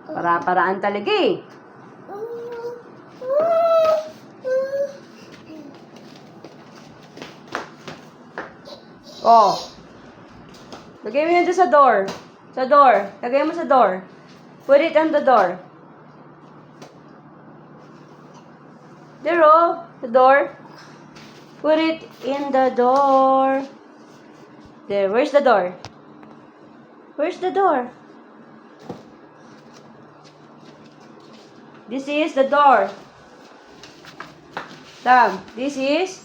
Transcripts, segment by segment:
Para-paraan talaga eh. Oh. Lagay mo yan dyan sa door. Sa door. Lagay mo sa door. Put it on the door. There, oh. The door. Put it in the door. There. Where's the door? Where's the door? This is the door. Sam, this is...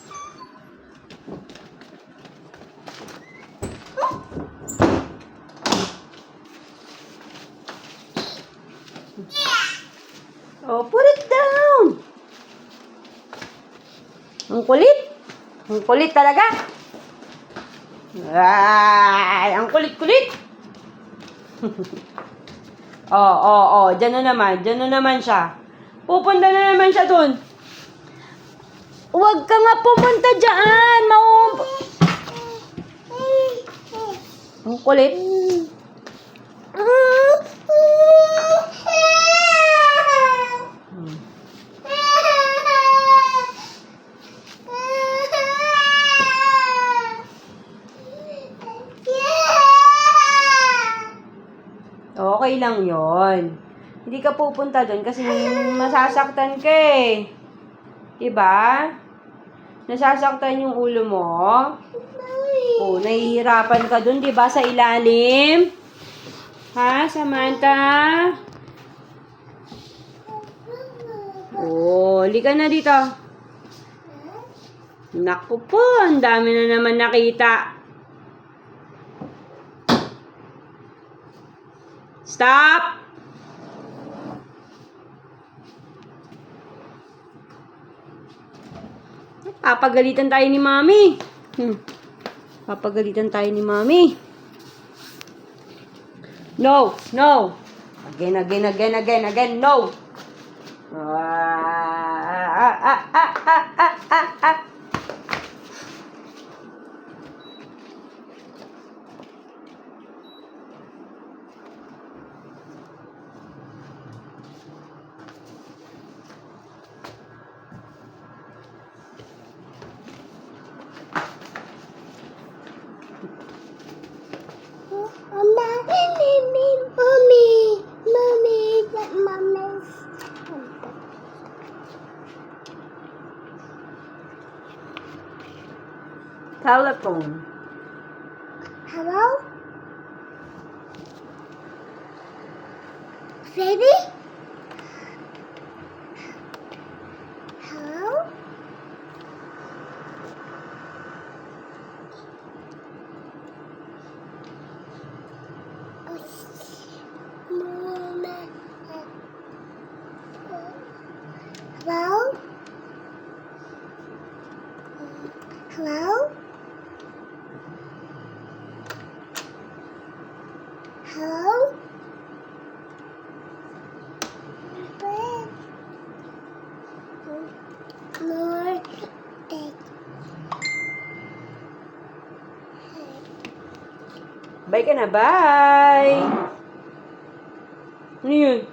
Oh, put it down. Ang kulit. Ang kulit talaga. Ay, ang kulit-kulit. Oh. Diyan na naman. Diyan na naman siya. Pupunta na naman siya dun. Huwag ka nga pumunta dyan. Ang kulit. Okay lang yon. Hindi ka pupunta doon kasi masasaktan ka eh. Diba? Nasasaktan yung ulo mo. Oh, nahihirapan ka doon, diba? Sa ilalim. Ha, Samantha? Oh, halika na dito. Naku po, ang dami na naman nakita. Stop! Papagalitan tayo ni Mami. Papagalitan tayo ni Mami. No. Again, no. Telephone. Hello? Baby? Hello? Mama. Hello? Hello? Hello? More egg. Bye ka na, bye! Ano yun?